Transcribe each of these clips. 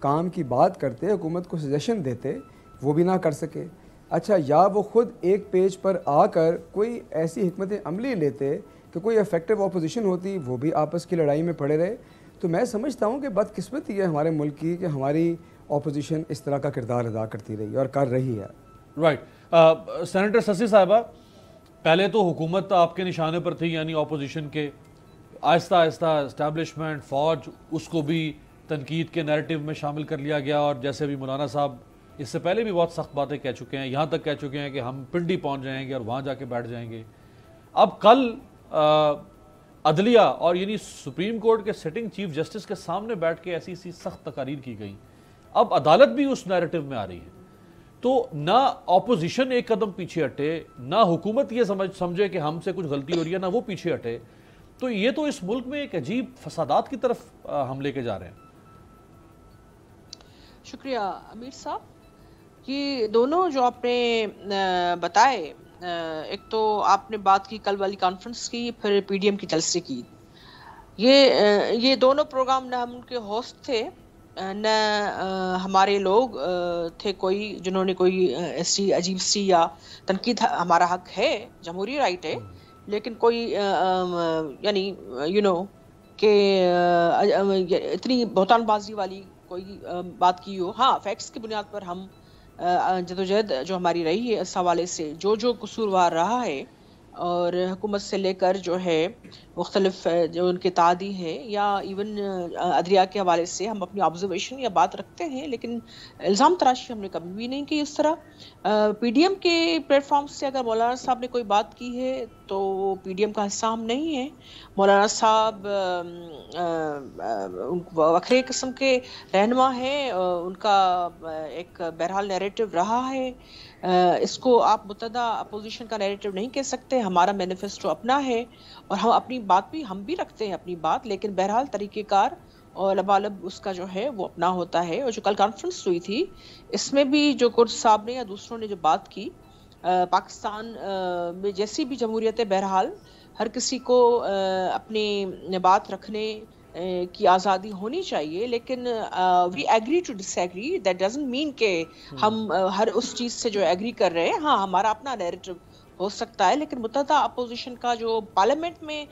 کام کی بات کرتے, حکومت کو سجیشن دیتے, وہ بھی نہ کر سکے. اچھا, یا وہ خود ایک پیج پر آ کر کوئی ایسی حکمت عملی لیتے کہ کوئی افیکٹو اپوزیشن ہوتی, وہ بھی آپس کی لڑائی میں پڑے رہے. تو میں سمجھتا ہوں کہ بدقسمتی ہے ہمارے ملک کی کہ ہماری اپوزیشن اس طرح کا کردار ادا کرتی رہی اور کر رہی ہے. رائٹ. سینیٹر سسی صاحبہ, پہلے تو حکومت آپ کے نشانے پر تھی, یعنی اپوزیشن کے, آہستہ آہستہ اسٹیبلشمنٹ, فوج, اس کو بھی تنقید کے نیریٹو میں شامل کر لیا گیا, اور جیسے بھی مولانا صاحب اس سے پہلے بھی بہت سخت باتیں کہہ چکے ہیں, یہاں تک کہہ چکے ہیں کہ ہم پنڈی پہنچ جائیں گے اور وہاں جا کے بیٹھ جائیں گے. اب کل عدلیہ اور یعنی سپریم کورٹ کے سٹنگ چیف جسٹس کے سامنے بیٹھ کے ایسی سخت تقاریر کی گئی. اب عدالت بھی اس نیریٹو میں آ رہی ہے, تو نہ اپوزیشن ایک قدم پیچھے ہٹے, نہ حکومت یہ سمجھے کہ ہم سے کچھ غلطی ہو رہی ہے, نہ وہ پیچھے ہٹے. تو یہ تو اس ملک میں ایک عجیب فسادات کی طرف ہم لے کے جا رہے ہیں. شکریہ امیر صاحب. یہ دونوں جو آپ نے بتائے, ایک تو آپ نے بات کی کل والی کانفرنس کی, پھر پی ڈی ایم کی جلسے کی. یہ دونوں پروگرام نہ ہم ان کے ہوسٹ تھے, نہ ہمارے لوگ تھے کوئی جنہوں نے کوئی ایسی عجیب سی یا تنقید. ہمارا حق ہے, جمہوری رائٹ ہے, لیکن کوئی یعنی کہ اتنی بہتان بازی والی کوئی بات کی ہو. ہاں, فیکٹس کی بنیاد پر ہم جدوجہد جو ہماری رہی ہے اس حوالے سے جو قصوروار رہا ہے, اور حکومت سے لے کر جو ہے مختلف جو ان کے تعدی ہیں, یا ایون عدلیہ کے حوالے سے ہم اپنی آبزرویشن یا بات رکھتے ہیں, لیکن الزام تراشی ہم نے کبھی بھی نہیں کی اس طرح. پی ڈی ایم کے پلیٹ فارم سے اگر مولانا صاحب نے کوئی بات کی ہے تو وہ پی ڈی ایم کا حصہ ہم نہیں ہیں. مولانا صاحب وکھرے قسم کے رہنما ہیں, ان کا ایک بہرحال نیریٹو رہا ہے. اس کو آپ متحدہ اپوزیشن کا نیریٹو نہیں کہہ سکتے. ہمارا مینیفیسٹو اپنا ہے, اور ہم اپنی بات بھی رکھتے ہیں اپنی بات, لیکن بہرحال طریقہ کار اور لبالب اس کا جو ہے وہ اپنا ہوتا ہے. اور جو کل کانفرنس ہوئی تھی, اس میں بھی جو کرد صاحب نے یا دوسروں نے جو بات کی, پاکستان میں جیسی بھی جمہوریت ہے, بہرحال ہر کسی کو اپنی بات رکھنے کی آزادی ہونی چاہیے, لیکن we agree to disagree. That doesn't mean کہ ہم ہر اس چیز سے جو ایگری کر رہے ہیں. ہاں, ہمارا اپنا نیریٹو ہو سکتا ہے, لیکن متحدہ اپوزیشن کا جو پارلیمنٹ میں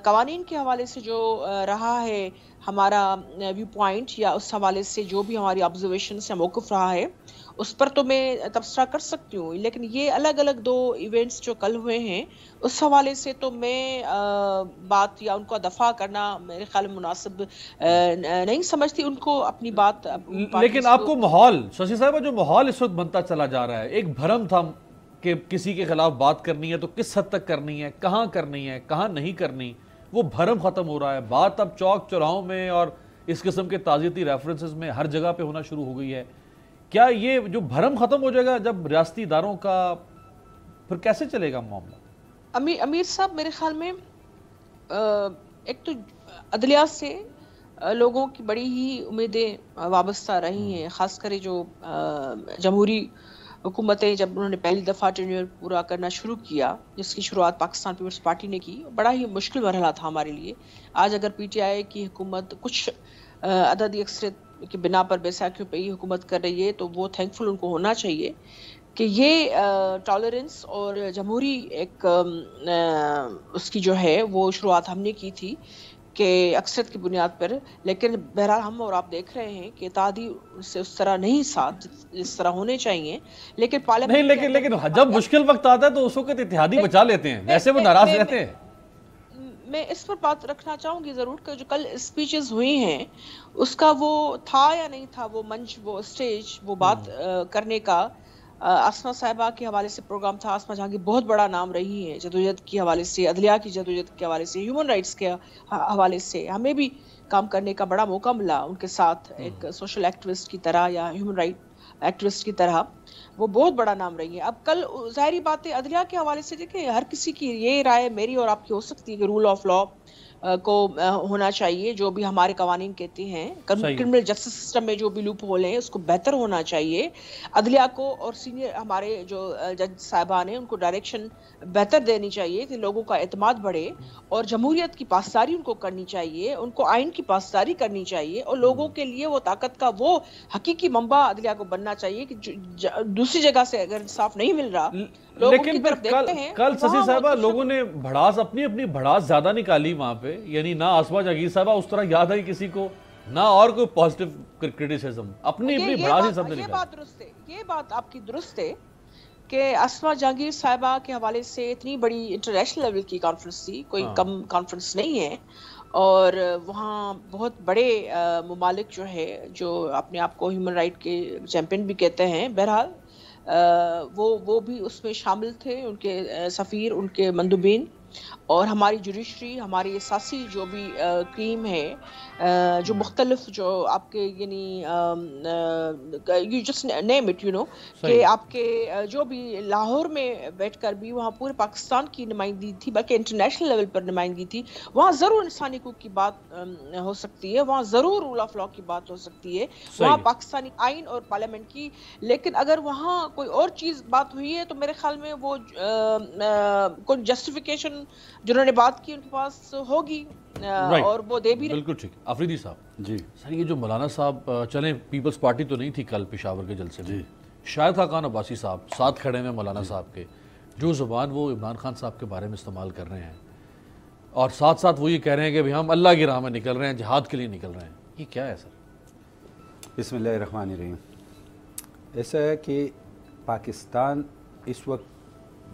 قوانین کے حوالے سے جو رہا ہے ہمارا ویو پوائنٹ, یا اس حوالے سے جو بھی ہماری آبزرویشن سے موقف رہا ہے, اس پر تو میں تبصرہ کر سکتی ہوں. لیکن یہ الگ الگ دو ایونٹس جو کل ہوئے ہیں, اس حوالے سے تو میں بات یا ان کو دفاع کرنا میرے خیال میں مناسب نہیں سمجھتی. ان کو اپنی بات. لیکن آپ کو ماحول, ششی صاحبہ, جو ماحول اس وقت بنتا چلا جا رہا ہے, ایک بھرم تھا کہ کسی کے خلاف بات کرنی ہے تو کس حد تک کرنی ہے, کہاں کرنی ہے, کہاں نہیں کرنی, وہ بھرم ختم ہو رہا ہے. بات اب چوک چوراہوں میں اور اس قسم کے تعزیتی ریفرنسز میں ہر جگہ پہ ہونا شروع ہو گئی ہے. کیا یہ جو بھرم ختم ہو جائے گا جب ریاستی اداروں کا, پھر کیسے چلے گا معاملہ؟ امیر صاحب, میرے خیال میں ایک تو عدلیہ سے لوگوں کی بڑی ہی امیدیں وابستہ رہی ہیں, خاص کر جو جمہوری حکومتیں جب انہوں نے پہلی دفعہ ٹینیور پورا کرنا شروع کیا, جس کی شروعات پاکستان پیپلز پارٹی نے کی. بڑا ہی مشکل مرحلہ تھا ہمارے لیے. آج اگر پی ٹی آئی کی حکومت کچھ عددی اکثریت کی بنا پر بیساکھیوں پہ ہی حکومت کر رہی ہے, تو وہ تھینکفل ان کو ہونا چاہیے کہ یہ ٹالرنس اور جمہوری ایک اس کی جو ہے وہ شروعات ہم نے کی تھی کہ اکثریت کی بنیاد پر. لیکن بہرحال ہم اور آپ دیکھ رہے ہیں کہ اتحادی سے اس طرح نہیں ساتھ جس طرح ہونے چاہیے. لیکن پارلیمنٹ نہیں, لیکن جب مشکل وقت آتا ہے تو اس وقت اتحادی بچا لیتے ہیں, ویسے وہ ناراض رہتے ہیں. میں اس پر بات رکھنا چاہوں گی ضرور کہ جو کل اسپیچز ہوئی ہیں, اس کا وہ تھا یا نہیں تھا, وہ منچ, وہ اسٹیج, وہ بات کرنے کا. آسما صاحبہ کے حوالے سے پروگرام تھا. آسما جہاں کی بہت بڑا نام رہی ہے جدوجہد کے حوالے سے, عدلیہ کی جدوجہد کے حوالے سے, ہیومن رائٹس کے حوالے سے. ہمیں بھی کام کرنے کا بڑا موقع ملا ان کے ساتھ, ایک سوشل ایکٹیوسٹ کی طرح یا ہیومن رائٹ ایکٹیوسٹ کی طرح. وہ بہت بڑا نام رہی ہے. اب کل ظاہری بات ہے عدلیہ کے حوالے سے دیکھیں, ہر کسی کی یہ رائے میری اور آپ کی ہو سکتی ہے کہ رول آف لا کو ہونا چاہیے، جو بھی ہمارے قوانین کہتے ہیں، کرمنل جسٹس سسٹم میں جو بھی لوپ ہول ہیں اس کو بہتر ہونا چاہیے، عدلیہ کو اور سینئر ہمارے جو جج صاحبان ہیں ان کو ڈائریکشن بہتر دینی چاہیے کہ لوگوں کا اعتماد بڑھے، اور جمہوریت کی پاسداری ان کو کرنی چاہیے، ان کو آئین کی پاسداری کرنی چاہیے، اور لوگوں کے لیے وہ طاقت کا وہ حقیقی منبع عدلیہ کو بننا چاہیے کہ دوسری جگہ سے اگر انصاف نہیں مل رہا، لیکن کل سسی صاحبہ لوگوں نے بھڑاس اپنی بھڑاس زیادہ نکالی وہاں پہ، یعنی نہ آسما جاگیر صاحبہ اس طرح یاد آئی کسی کو، نہ اور کوئی پازیٹیو کرٹیسزم، اپنی بھڑاس ہی سب نے نکالی۔ یہ بات آپ کی درست ہے کہ آسما جہانگیر صاحبہ کے حوالے سے اتنی بڑی انٹرنیشنل لیول کی کانفرنس تھی، کوئی کم کانفرنس نہیں ہے، اور وہاں بہت بڑے ممالک جو ہے جو اپنے آپ کو ہیومن رائٹ کے چیمپئن بھی کہتے ہیں، بہرحال وہ بھی اس میں شامل تھے، ان کے سفیر، ان کے مندوبین، اور ہماری جوڈیشری، ہماری اساسی جو بھی ٹیم ہے، جو مختلف جو آپ کے یعنی you just name it you know, کہ آپ کے جو بھی لاہور میں بیٹھ کر بھی وہاں پورے پاکستان کی نمائندگی تھی، بلکہ انٹرنیشنل لیول پر نمائندگی تھی، وہاں ضرور انسانی حقوق کی بات ہو سکتی ہے، وہاں ضرور رول آف لا کی بات ہو سکتی ہے، وہاں پاکستانی آئین اور پارلیمنٹ کی، لیکن اگر وہاں کوئی اور چیز بات ہوئی ہے تو میرے خیال میں وہ کوئی جسٹیفیکیشن جنہوں نے بات کی ان کے پاس ہوگی، اور وہ دے بھی رہے۔ بالکل ٹھیک۔ آفریدی صاحب جی سر، یہ جو مولانا صاحب چلیں پیپلز پارٹی تو نہیں تھی کل پشاور کے جلسے میں، شاہد خاقان عباسی صاحب ساتھ کھڑے ہیں مولانا صاحب کے، جو زبان وہ عمران خان صاحب کے بارے میں استعمال کر رہے ہیں، اور ساتھ ساتھ وہ یہ کہہ رہے ہیں کہ ہم اللہ کی راہ میں نکل رہے ہیں، جہاد کے لیے نکل رہے ہیں، یہ کیا ہے سر؟ بسم اللہ الرحمن الرحیم۔ ایسا ہے کہ پاکستان اس وقت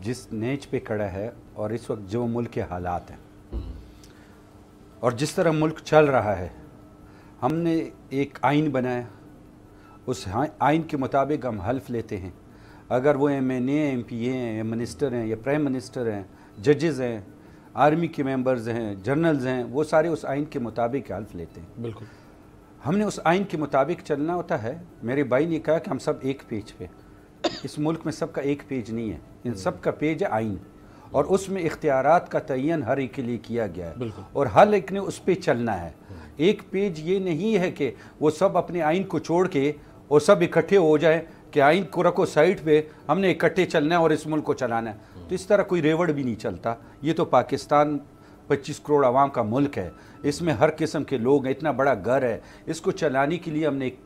جس نیچ پہ کھڑا ہے، اور اس وقت جو ملک کے حالات ہیں اور جس طرح ملک چل رہا ہے، ہم نے ایک آئین بنایا، اس آئین کے مطابق ہم حلف لیتے ہیں، اگر وہ ایم این اے، ایم پی اے ہیں، یا منسٹر ہیں، یا پرائم منسٹر ہیں، ججز ہیں، آرمی کے ممبرز ہیں، جنرلز ہیں، وہ سارے اس آئین کے مطابق حلف لیتے ہیں۔ بالکل ہم نے اس آئین کے مطابق چلنا ہوتا ہے۔ میرے بھائی نے کہا کہ ہم سب ایک پیج پہ، اس ملک میں سب کا ایک پیج نہیں ہے، ان سب کا پیج ہے آئین، اور اس میں اختیارات کا تعین ہر ایک کے لیے کیا گیا ہے، اور ہر ایک نے اس پہ چلنا ہے۔ ایک پیج یہ نہیں ہے کہ وہ سب اپنے آئین کو چھوڑ کے اور سب اکٹھے ہو جائیں کہ آئین کو رکھو سائٹ پہ، ہم نے اکٹھے چلنا ہے اور اس ملک کو چلانا ہے، تو اس طرح کوئی ریوڑ بھی نہیں چلتا۔ یہ تو پاکستان 25 کروڑ عوام کا ملک ہے، اس میں ہر قسم کے لوگ ہیں، اتنا بڑا گھر ہے، اس کو چلانے کے لیے ہم نے ایک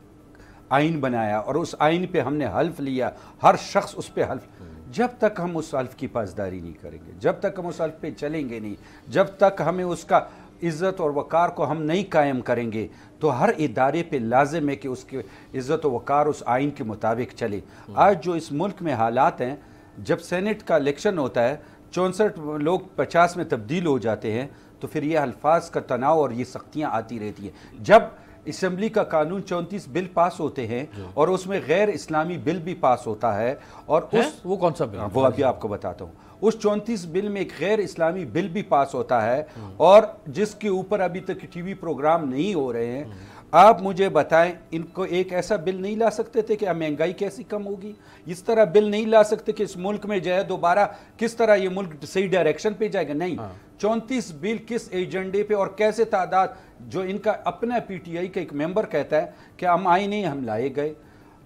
آئین بنایا، اور اس آئین پہ ہم نے حلف لیا، ہر شخص اس پہ حلف۔ جب تک ہم اس حلف کی پاسداری نہیں کریں گے، جب تک ہم اس حلف پہ چلیں گے نہیں، جب تک ہمیں اس کا عزت اور وقار کو ہم نہیں قائم کریں گے، تو ہر ادارے پہ لازم ہے کہ اس کے عزت و وقار اس آئین کے مطابق چلے۔ آج جو اس ملک میں حالات ہیں، جب سینٹ کا الیکشن ہوتا ہے، 64 لوگ 50 میں تبدیل ہو جاتے ہیں، تو پھر یہ الفاظ کا تناؤ اور یہ سختیاں آتی رہتی ہیں۔ جب اسمبلی کا قانون 34 بل پاس ہوتے ہیں، اور اس میں غیر اسلامی بل بھی پاس ہوتا ہے، اور وہ کون سا بل؟ وہ ابھی آپ کو بتاتا ہوں۔ اس 34 بل میں ایک غیر اسلامی بل بھی پاس ہوتا ہے، اور جس کے اوپر ابھی تک ٹی وی پروگرام نہیں ہو رہے ہیں۔ آپ مجھے بتائیں، ان کو ایک ایسا بل نہیں لا سکتے تھے کہ مہنگائی کیسی کم ہوگی؟ اس طرح بل نہیں لا سکتے کہ اس ملک میں جو ہے دوبارہ کس طرح یہ ملک صحیح ڈائریکشن پہ جائے گا؟ نہیں، 34 بل کس ایجنڈے پہ اور کیسے تعداد، جو ان کا اپنا پی ٹی آئی کا ایک ممبر کہتا ہے کہ ہم آئے نہیں، ہم لائے گئے،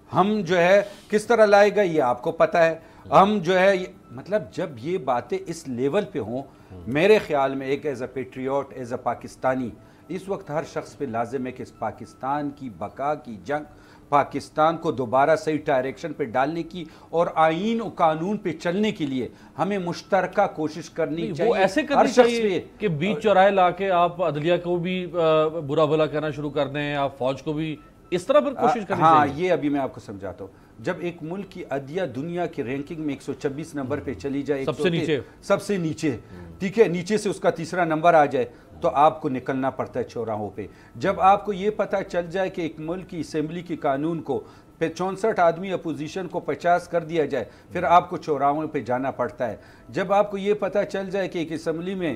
ہم جو ہے کس طرح لائے گئے یہ آپ کو پتہ ہے، ہم جو ہے مطلب جب یہ باتیں اس لیول پہ ہوں، میرے خیال میں ایک as a patriot, as a Pakistani, اس وقت ہر شخص پہ لازم ہے کہ اس پاکستان کی بقا کی جنگ، پاکستان کو دوبارہ صحیح ڈائریکشن پہ ڈالنے کی اور آئین و قانون پہ چلنے کے لیے ہمیں مشترکہ کوشش کرنی چاہیے۔ وہ ایسے کرنی چاہیے کہ بیچ چوراہے لا کے آپ عدلیہ کو بھی برا بھلا کہنا شروع کر دیں، آپ فوج کو بھی اس طرح پر کوشش کرنی چاہیے۔ ہاں، یہ ابھی میں آپ کو سمجھاتا ہوں۔ جب ایک ملک کی عدلیہ دنیا کی رینکنگ میں 126 نمبر پہ چلی جائے، سب سے نیچے، ٹھیک ہے، نیچے سے اس کا تیسرا نمبر آ جائے، تو آپ کو نکلنا پڑتا ہے چوراہوں پہ۔ جب آپ کو یہ پتہ چل جائے کہ ایک ملک کی اسمبلی کے قانون کو 64 آدمی اپوزیشن کو 50 کر دیا جائے، پھر آپ کو چوراہوں پہ جانا پڑتا ہے۔ جب آپ کو یہ پتہ چل جائے کہ ایک اسمبلی میں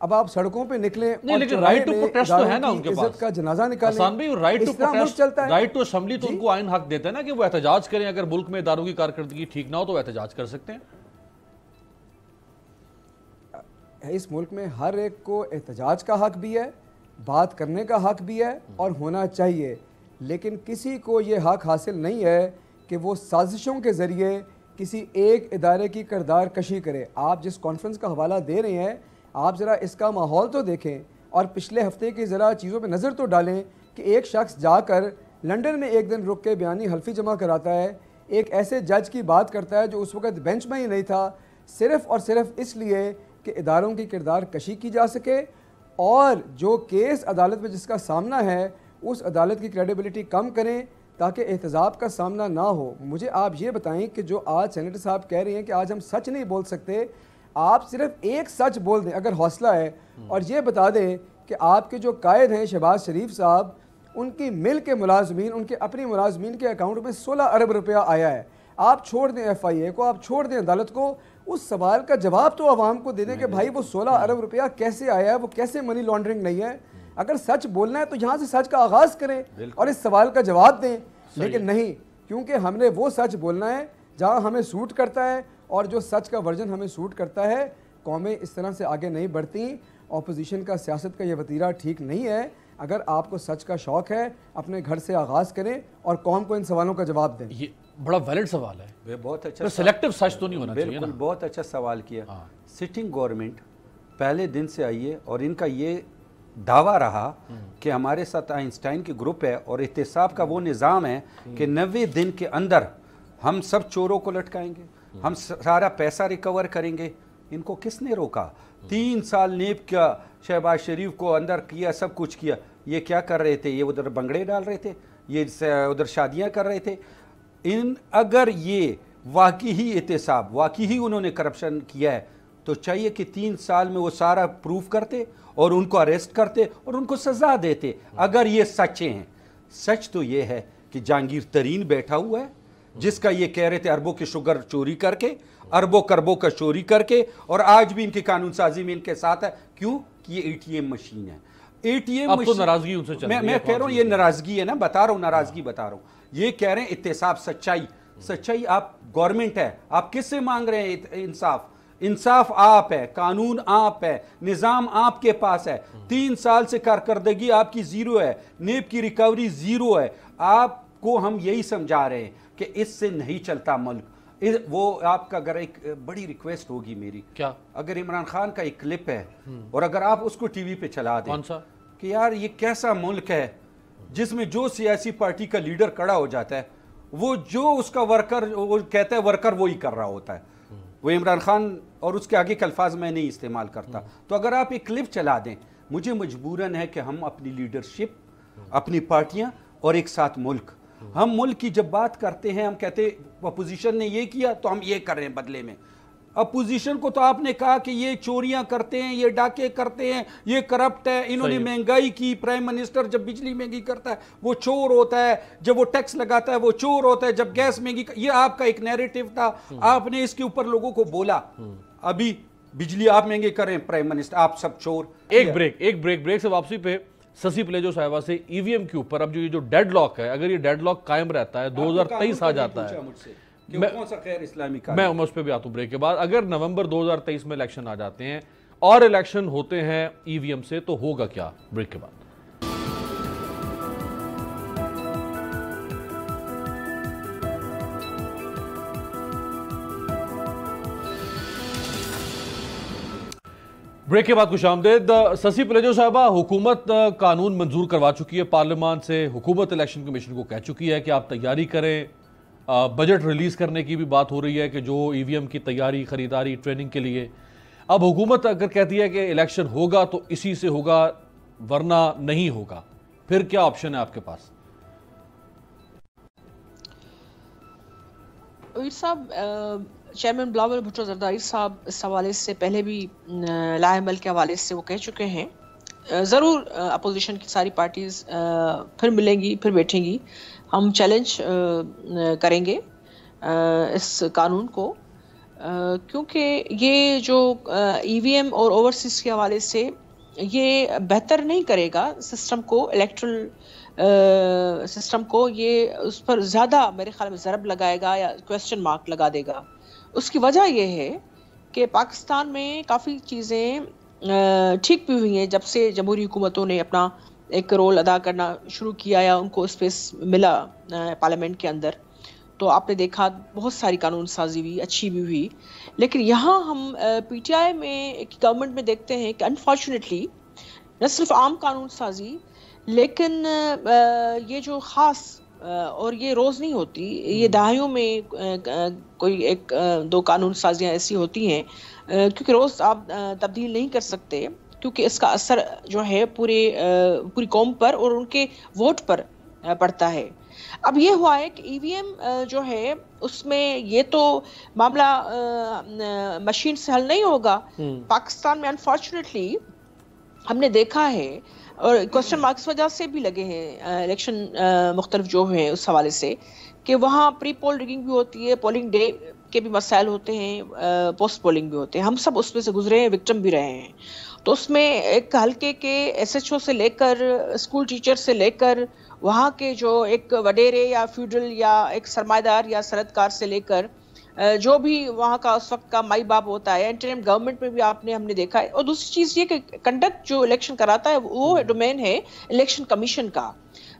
اب آپ سڑکوں پہ نکلیں نہیں، لیکن رائٹ ٹو پروٹیسٹ تو ہے نا ان کے پاس، عزت کا جنازہ نکالیں. حسان بھائی رائٹ ٹو پروٹیسٹ، چلتا ہے. رائٹ ٹو اسمبلی تو ان کو آئین حق دیتا ہے نا کہ وہ احتجاج کریں، اگر ملک میں اداروں کی کارکردگی ٹھیک نہ ہو تو احتجاج کر سکتے ہیں. اس ملک میں ہر ایک کو احتجاج کا حق بھی ہے، بات کرنے کا حق بھی ہے اور ہونا چاہیے، لیکن کسی کو یہ حق حاصل نہیں ہے کہ وہ سازشوں کے ذریعے کسی ایک ادارے کی کردار کشی کرے. آپ جس کانفرنس کا حوالہ دے رہے ہیں، آپ ذرا اس کا ماحول تو دیکھیں اور پچھلے ہفتے کی ذرا چیزوں پہ نظر تو ڈالیں کہ ایک شخص جا کر لنڈن میں ایک دن رک کے بیانی حلفی جمع کراتا ہے، ایک ایسے جج کی بات کرتا ہے جو اس وقت بینچ میں ہی نہیں تھا، صرف اور صرف اس لیے کہ اداروں کی کردار کشی کی جا سکے، اور جو کیس عدالت میں جس کا سامنا ہے اس عدالت کی کریڈیبلٹی کم کریں تاکہ احتجاج کا سامنا نہ ہو. مجھے آپ یہ بتائیں کہ جو آج سینیٹر صاحب کہہ رہے ہیں کہ آج ہم سچ نہیں بول سکتے، آپ صرف ایک سچ بول دیں اگر حوصلہ ہے، اور یہ بتا دیں کہ آپ کے جو قائد ہیں شہباز شریف صاحب، ان کی مل کے ملازمین، ان کے اپنی ملازمین کے اکاؤنٹ میں 16 ارب روپیہ آیا ہے. آپ چھوڑ دیں ایف آئی اے کو، آپ چھوڑ دیں عدالت کو، اس سوال کا جواب تو عوام کو دے دیں کہ بھائی وہ 16 ارب روپیہ کیسے آیا ہے، وہ کیسے منی لانڈرنگ نہیں ہے. اگر سچ بولنا ہے تو یہاں سے سچ کا آغاز کریں اور اس سوال کا جواب دیں، لیکن نہیں، کیونکہ ہم نے وہ سچ بولنا ہے جہاں ہمیں سوٹ کرتا ہے، اور جو سچ کا ورژن ہمیں سوٹ کرتا ہے. قومیں اس طرح سے آگے نہیں بڑھتی. اپوزیشن کا سیاست کا یہ وتیرہ ٹھیک نہیں ہے. اگر آپ کو سچ کا شوق ہے اپنے گھر سے آغاز کریں اور قوم کو ان سوالوں کا جواب دیں. یہ بڑا ویلڈ سوال ہے، وہ بہت اچھا سلیکٹیو سچ تو نہیں ہونا چاہیے نا. بالکل بہت اچھا سوال کیا. سٹنگ گورنمنٹ پہلے دن سے آئی ہے اور ان کا یہ دعویٰ رہا کہ ہمارے ساتھ آئنسٹائن کی گروپ ہے اور احتساب کا وہ نظام ہے کہ 90 دن کے اندر ہم سب چوروں کو لٹکائیں گے، ہم سارا پیسہ ریکور کریں گے. ان کو کس نے روکا؟ 3 سال نیب کا شہباز شریف کو اندر کیا، سب کچھ کیا. یہ کیا کر رہے تھے؟ یہ ادھر بنگڑے ڈال رہے تھے، یہ ادھر شادیاں کر رہے تھے. اگر یہ واقعی احتساب، واقعی انہوں نے کرپشن کیا ہے تو چاہیے کہ 3 سال میں وہ سارا پروف کرتے اور ان کو اریسٹ کرتے اور ان کو سزا دیتے اگر یہ سچے ہیں. سچ تو یہ ہے کہ جہانگیر ترین بیٹھا ہوا ہے جس کا یہ کہہ رہے تھے اربوں کی شوگر چوری کر کے، اربوں کربوں کا چوری کر کے، اور آج بھی ان کی قانون سازی میں ان کے ساتھ ہے. کیوں؟ کہ یہ اے ٹی ایم مشین ہے. اے ٹی ایم اب تو ناراضگی ان سے چل رہی ہے. میں کہہ رہا ہوں یہ ناراضگی ہے نا، بتا رہا ہوں ناراضگی بتا رہا ہوں. یہ کہہ رہے ہیں احتساب، سچائی آپ گورنمنٹ ہے، آپ کس سے مانگ رہے ہیں انصاف؟ انصاف آپ ہے، قانون آپ ہے، نظام آپ کے پاس ہے. 3 سال سے کارکردگی آپ کی زیرو ہے، نیب کی ریکوری زیرو ہے. آپ کو ہم یہی سمجھا رہے ہیں کہ اس سے نہیں چلتا ملک. وہ آپ کا اگر ایک بڑی ریکویسٹ ہوگی میری، کیا؟ اگر عمران خان کا ایک کلپ ہے اور اگر آپ اس کو ٹی وی پہ چلا دیں، کون سا؟ کہ یار یہ کیسا ملک ہے جس میں جو سیاسی پارٹی کا لیڈر کھڑا ہو جاتا ہے، وہ جو اس کا ورکر وہ کہتا ہے ورکر وہی کر رہا ہوتا ہے. وہ عمران خان اور اس کے آگے کے الفاظ میں نہیں استعمال کرتا. تو اگر آپ ایک کلپ چلا دیں، مجھے مجبوراً ہے کہ ہم اپنی لیڈرشپ، اپنی پارٹیاں اور ایک ساتھ ملک، ہم ملک کی جب بات کرتے ہیں ہم کہتے اپوزیشن نے یہ کیا تو ہم یہ کر رہے ہیں بدلے میں. اپوزیشن کو تو آپ نے کہا کہ یہ چوریاں کرتے ہیں، یہ ڈاکے کرتے ہیں، یہ کرپٹ ہے، انہوں نے مہنگائی کی. پرائم منسٹر جب بجلی مہنگی کرتا ہے وہ چور ہوتا ہے، جب وہ ٹیکس لگاتا ہے وہ چور ہوتا ہے، جب گیس مہنگی، یہ آپ کا ایک نیریٹو تھا. آپ نے اس کے اوپر لوگوں کو بولا. ابھی بجلی آپ مہنگے کریں، پرائم منسٹر آپ سب چور. ایک بریک سے واپسی پہ سسی پلیجو صاحبہ سے ای وی ایم کے اوپر اب جو یہ جو ڈیڈ لاک ہے، اگر یہ ڈیڈ لاک قائم رہتا ہے، 2023 آ جاتا ہے، میں اس پہ بھی آتا ہوں بریک کے بعد. اگر نومبر 2023 میں الیکشن آ جاتے ہیں اور الیکشن ہوتے ہیں ای وی ایم سے تو ہوگا کیا؟ بریک کے بعد. بریک کے بعد خوش آمدید. سسی پلیجو صاحبہ، حکومت قانون منظور کروا چکی ہے پارلیمان سے، حکومت الیکشن کمیشن کو کہہ چکی ہے کہ آپ تیاری کریں. بجٹ ریلیز کرنے کی بھی بات ہو رہی ہے کہ جو ای وی ایم کی تیاری، خریداری، ٹریننگ کے لیے. اب حکومت اگر کہتی ہے کہ الیکشن ہوگا تو اسی سے ہوگا ورنہ نہیں ہوگا، پھر کیا آپشن ہے آپ کے پاس؟ صاحب، چیئرمین بلاول بھٹو زرداری صاحب اس حوالے سے پہلے بھی لائحہ عمل کے حوالے سے وہ کہہ چکے ہیں. ضرور اپوزیشن کی ساری پارٹیز پھر ملیں گی، پھر بیٹھیں گی. ہم چیلنج کریں گے اس قانون کو. کیونکہ یہ جو ای وی ایم اور اوورسیز کے حوالے سے یہ بہتر نہیں کرے گا سسٹم کو، الیکٹرل سسٹم کو، یہ اس پر زیادہ میرے خیال میں ضرب لگائے گا یا کویسچن مارک لگا دے گا۔ اس کی وجہ یہ ہے کہ پاکستان میں کافی چیزیں ٹھیک بھی ہوئی ہیں جب سے جمہوری حکومتوں نے اپنا ایک رول ادا کرنا شروع کیا یا ان کو اسپیس ملا پارلیمنٹ کے اندر، تو آپ نے دیکھا بہت ساری قانون سازی ہوئی، اچھی بھی ہوئی۔ لیکن یہاں ہم پی ٹی آئی میں گورنمنٹ میں دیکھتے ہیں کہ انفارچونیٹلی نہ صرف عام قانون سازی، لیکن یہ جو خاص اور یہ روز نہیں ہوتی، یہ دہائیوں میں کوئی ایک دو قانون سازیاں ایسی ہوتی ہیں، کیونکہ روز آپ تبدیل نہیں کر سکتے، کیونکہ اس کا اثر جو ہے پوری قوم پر اور ان کے ووٹ پر پڑتا ہے۔ اب یہ ہوا ہے کہ ای وی ایم جو ہے اس میں یہ تو معاملہ مشین سے حل نہیں ہوگا۔ پاکستان میں انفارچونیٹلی ہم نے دیکھا ہے، اور کوسچن مارکس اس وجہ سے بھی لگے ہیں الیکشن مختلف جو ہیں اس حوالے سے، کہ وہاں پری پول ریگنگ بھی ہوتی ہے، پولنگ ڈے کے بھی مسائل ہوتے ہیں، پوسٹ پولنگ بھی ہوتے ہیں، ہم سب اس میں سے گزرے ہیں، وکٹم بھی رہے ہیں۔ تو اس میں ایک حلقے کے ایس ایچ او سے لے کر اسکول ٹیچر سے لے کر وہاں کے جو ایک وڈیرے یا فیوڈل یا ایک سرمایہ دار یا صنعتکار سے لے کر جو بھی وہاں کا اس وقت کا مائی باپ ہوتا ہے، انٹرم گورنمنٹ میں بھی ہم نے دیکھا ہے۔ اور دوسری چیز یہ کہ کنڈکٹ جو الیکشن کراتا ہے وہ ڈومین ہے الیکشن کمیشن کا،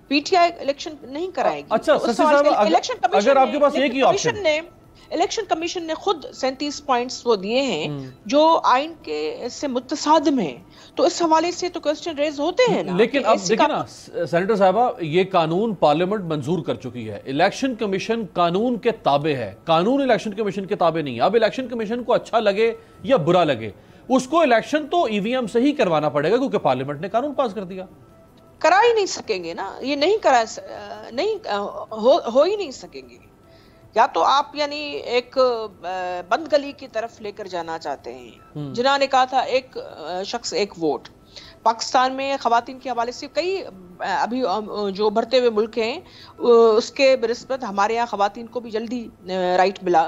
پی ٹی آئی الیکشن نہیں کرائے گی۔ اچھا سسی صاحب، اگر آپ کے پاس ایک ہی آپشن، الیکشن کمیشن نے خود 37 پوائنٹس وہ دیے ہیں جو آئین کے سے متصادم ہیں، تو اس حوالے سے تو کوسچن ریز ہوتے ہیں نا۔ لیکن اب دیکھیں نا سینیٹر صاحبہ، یہ قانون پارلیمنٹ منظور کر چکی ہے، الیکشن کمیشن قانون کے تابع ہے، قانون الیکشن کمیشن کے تابع نہیں ہے۔ اب الیکشن کمیشن کو اچھا لگے یا برا لگے، اس کو الیکشن تو ای وی ایم سے ہی کروانا پڑے گا، کیونکہ پارلیمنٹ نے قانون پاس کر دیا۔ کرا ہی نہیں سکیں گے نا، یہ نہیں ہو ہی نہیں سکیں گے۔ یا تو آپ یعنی ایک بند گلی کی طرف لے کر جانا چاہتے ہیں، جنہوں نے کہا تھا ایک شخص ایک ووٹ۔ پاکستان میں خواتین کے حوالے سے کئی ابھی جو بڑھتے ہوئے ملک ہیں اس کے بنسبت ہمارے یہاں خواتین کو بھی جلدی رائٹ ملا،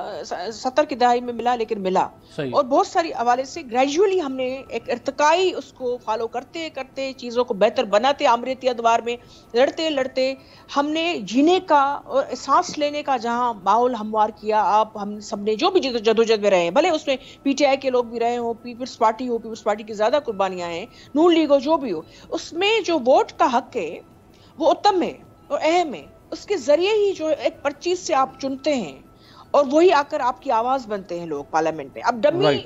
70 کی دہائی میں ملا لیکن ملا، اور بہت ساری حوالے سے گریجولی ہم نے ایک ارتقائی اس کو فالو کرتے کرتے چیزوں کو بہتر بناتے، آمریتی ادوار میں لڑتے لڑتے ہم نے جینے کا اور سانس لینے کا جہاں ماحول ہموار کیا۔ ہم سب نے جو بھی جدوجہد میں رہے ہیں، بھلے اس میں پی ٹی آئی کے لوگ بھی رہے ہوں، پیپلز پارٹی ہو، پیپلز پارٹی کی زیادہ قربانیاں ہیں، نون لیگ ہو، جو بھی ہو، اس میں جو ووٹ کا حق ہے وہ اتم ہے اور اہم ہے۔ اس کے ذریعے ہی جو ایک پرچیز سے آپ چنتے ہیں اور وہی آ کر آپ کی آواز بنتے ہیں لوگ پارلیمنٹ میں۔ اب ڈمی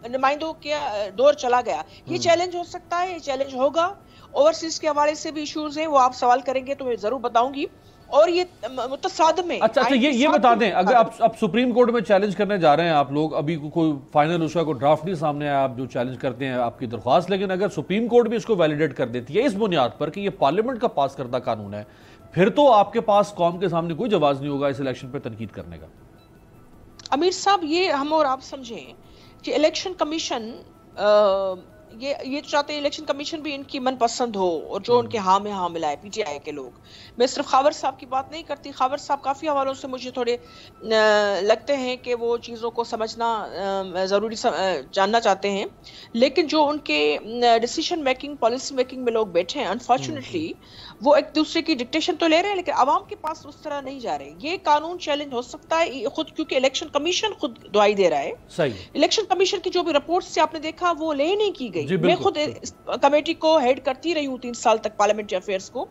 نمائندوں کے دور چلا گیا، یہ چیلنج ہو سکتا ہے، یہ چیلنج ہوگا۔ اوورسیز کے حوالے سے بھی ایشوز ہیں، وہ آپ سوال کریں گے تو میں ضرور بتاؤں گی، اور یہ متصادم ہے۔ اچھا یہ بتا دیں، اگر آپ سپریم کورٹ میں چیلنج کرنے جا رہے ہیں آپ لوگ، ابھی کوئی فائنل اس کا کوئی ڈرافٹ نہیں سامنے آیا، آپ جو چیلنج کرتے ہیں آپ کی درخواست، لیکن اگر سپریم کورٹ بھی اس کو ویلیڈیٹ کر دیتی ہے اس بنیاد پر کہ یہ پارلیمنٹ کا پاس کردہ قانون ہے، پھر تو آپ کے پاس قوم کے سامنے کوئی جواز نہیں ہوگا اس الیکشن پہ تنقید کرنے کا۔ امیر صاحب، یہ ہم اور آپ سمجھیں کہ الیکشن کمیشن یہ چاہتے ہیں الیکشن کمیشن بھی ان کی من پسند ہو، اور جو ان کے ہاں میں ہاں ملائے پی ٹی آئی کے لوگ۔ میں صرف خاور صاحب کی بات نہیں کرتی، خاور صاحب کافی حوالوں سے مجھے تھوڑے لگتے ہیں کہ وہ چیزوں کو سمجھنا ضروری جاننا چاہتے ہیں، لیکن جو ان کے ڈیسیشن میکنگ، پالیسی میکنگ میں لوگ بیٹھے ہیں، انفارچونیٹلی وہ ایک دوسرے کی ڈکٹیشن تو لے رہے ہیں لیکن عوام کے پاس اس طرح نہیں جا رہے۔ یہ قانون چیلنج ہو سکتا ہے خود، کیونکہ الیکشن کمیشن خود دعائی دے رہا ہے۔ صحیح، الیکشن کمیشن کی جو بھی رپورٹ سے آپ نے دیکھا وہ لے نہیں کی گئی۔ میں خود کمیٹی کو ہیڈ کرتی رہی ہوں 3 سال تک، پارلیمنٹری افیئرز کو،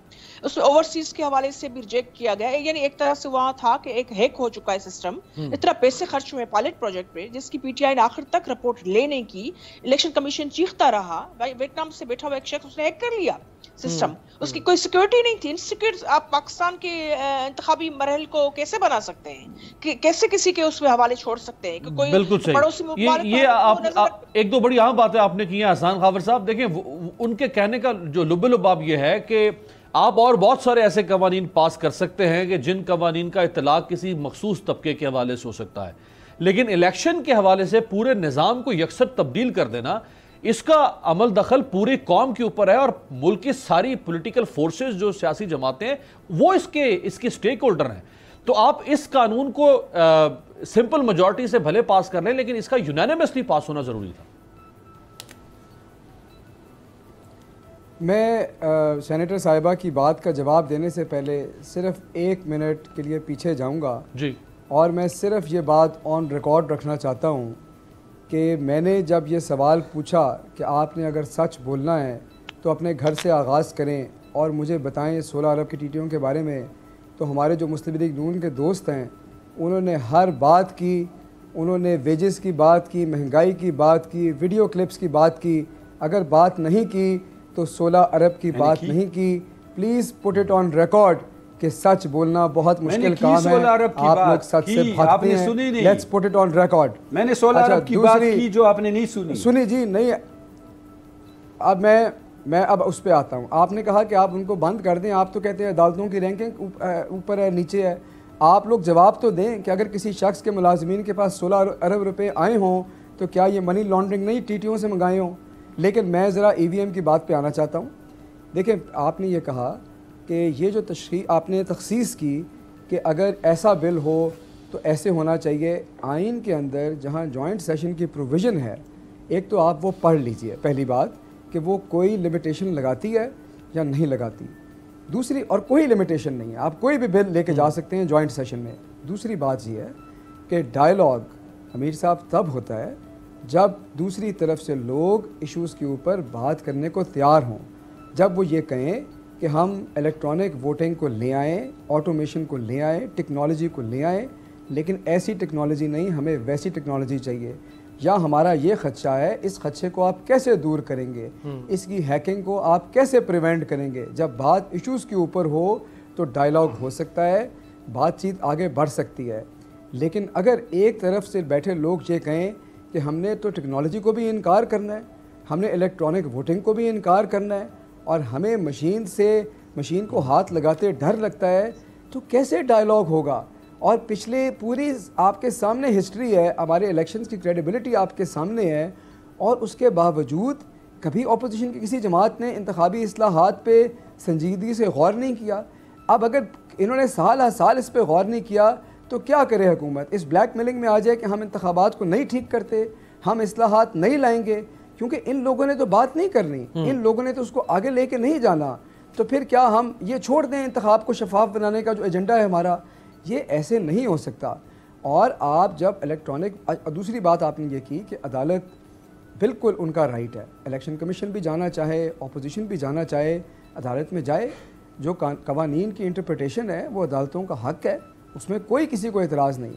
اس میں اوورسیز کے حوالے سے بھی ریجیکٹ کیا گیا ہے، یعنی ایک طرح سے وہاں تھا کہ ایک ہیک ہو چکا ہے سسٹم، اتنا پیسے خرچ ہوئے پائلٹ پروجیکٹ پہ جس کی پی ٹی آئی نے آخر تک رپورٹ لے نہیں کی۔ الیکشن کمیشن چیختا رہا، ویتنام سے بیٹھا ہوا ایک شخص اس نے ہیک کر لیا سسٹم، اس کی کوئی سیکورٹی نہیں تھی۔ انسیکیورٹی آپ پاکستان کے انتخابی مراحل کو کیسے بنا سکتے ہیں، کیسے کسی کے اس میں حوالے چھوڑ سکتے ہیں کہ کوئی پڑوسی ممالک۔ یہ ایک دو بڑی اہم باتیں آپ نے کی ہیں احسان خاور صاحب۔ دیکھیں ان کے کہنے کا جو لب لباب یہ ہے کہ آپ اور بہت سارے ایسے قوانین پاس کر سکتے ہیں کہ جن قوانین کا اطلاق کسی مخصوص طبقے کے حوالے سے ہو سکتا ہے، لیکن الیکشن کے حوالے سے پورے نظام کو یکسر تبدیل کر دینا، اس کا عمل دخل پوری قوم کے اوپر ہے، اور ملک کی ساری پولیٹیکل فورسز جو سیاسی جماعتیں ہیں وہ اس کے سٹیک ہولڈر ہیں۔ تو آپ اس قانون کو سمپل میجورٹی سے بھلے پاس کر لیں لیکن اس کا یونینیمسلی پاس ہونا ضروری تھا. میں سینیٹر صاحبہ کی بات کا جواب دینے سے پہلے صرف 1 منٹ کے لیے پیچھے جاؤں گا جی, اور میں صرف یہ بات آن ریکارڈ رکھنا چاہتا ہوں کہ میں نے جب یہ سوال پوچھا کہ آپ نے اگر سچ بولنا ہے تو اپنے گھر سے آغاز کریں اور مجھے بتائیں 16 ارب کی ٹی ٹی او کے بارے میں, تو ہمارے جو مسلم لیگ نون کے دوست ہیں انہوں نے ہر بات کی, انہوں نے ویجز کی بات کی, مہنگائی کی بات کی, ویڈیو کلپس کی بات کی. اگر بات نہیں کی تو 16 ارب کی بات نہیں کی. Please put it on record کہ سچ بولنا بہت مشکل کام ہے, آپ لوگ سچ سے بھاگتے ہیں. Let's put it on record. میں نے 16 ارب کی بات کی جو آپ نے نہیں سنی. سنی جی نہیں. اب میں اب اس پہ آتا ہوں. آپ نے کہا کہ آپ ان کو بند کر دیں. آپ تو کہتے ہیں عدالتوں کی رینکنگ اوپر ہے نیچے ہے. آپ لوگ جواب تو دیں کہ اگر کسی شخص کے ملازمین کے پاس 16 ارب روپے آئے ہوں تو کیا یہ منی لانڈرنگ نہیں ٹی ٹی او سے منگائے ہوں. لیکن میں ذرا ای وی ایم کی بات پہ آنا چاہتا ہوں. دیکھیں آپ نے یہ کہا کہ یہ جو آپ نے تخصیص کی کہ اگر ایسا بل ہو تو ایسے ہونا چاہیے. آئین کے اندر جہاں جوائنٹ سیشن کی پروویژن ہے, ایک تو آپ وہ پڑھ لیجئے پہلی بات کہ وہ کوئی لمیٹیشن لگاتی ہے یا نہیں لگاتی. دوسری, اور کوئی لمیٹیشن نہیں ہے, آپ کوئی بھی بل لے کے جا سکتے ہیں جوائنٹ سیشن میں. دوسری بات یہ ہے کہ ڈائلاگ امیر صاحب تب ہوتا ہے جب دوسری طرف سے لوگ ایشوز کے اوپر بات کرنے کو تیار ہوں, جب وہ یہ کہیں کہ ہم الیکٹرانک ووٹنگ کو لے آئیں, آٹومیشن کو لے آئیں, ٹیکنالوجی کو لے آئیں, لیکن ایسی ٹیکنالوجی نہیں, ہمیں ویسی ٹیکنالوجی چاہیے. یا ہمارا یہ خدشہ ہے, اس خدشے کو آپ کیسے دور کریں گے, اس کی ہیکنگ کو آپ کیسے پریونٹ کریں گے. جب بات ایشوز کے اوپر ہو تو ڈائلاگ ہو سکتا ہے, بات چیت آگے بڑھ سکتی ہے. لیکن اگر ایک طرف سے بیٹھے لوگ یہ کہیں کہ ہم نے تو ٹیکنالوجی کو بھی انکار کرنا ہے, ہم نے الیکٹرانک ووٹنگ کو بھی انکار کرنا ہے, اور ہمیں مشین کو ہاتھ لگاتے ڈر لگتا ہے, تو کیسے ڈائلاگ ہوگا. اور پچھلے پوری آپ کے سامنے ہسٹری ہے, ہمارے الیکشنز کی کریڈیبلٹی آپ کے سامنے ہے, اور اس کے باوجود کبھی اپوزیشن کی کسی جماعت نے انتخابی اصلاحات پہ سنجیدگی سے غور نہیں کیا. اب اگر انہوں نے سال اس پہ غور نہیں کیا تو کیا کرے حکومت. اس بلیک میلنگ میں آ جائے کہ ہم انتخابات کو نہیں ٹھیک کرتے, ہم اصلاحات نہیں لائیں گے, کیونکہ ان لوگوں نے تو بات نہیں کرنی, ان لوگوں نے تو اس کو آگے لے کے نہیں جانا. تو پھر کیا ہم یہ چھوڑ دیں انتخاب کو شفاف بنانے کا جو ایجنڈا ہے ہمارا؟ یہ ایسے نہیں ہو سکتا. اور آپ جب الیکٹرانک, دوسری بات آپ نے یہ کی کہ عدالت بالکل ان کا رائٹ ہے, الیکشن کمیشن بھی جانا چاہے, اپوزیشن بھی جانا چاہے, عدالت میں جائے. جو قوانین کی انٹرپریٹیشن ہے وہ عدالتوں کا حق ہے, اس میں کوئی کسی کو اعتراض نہیں.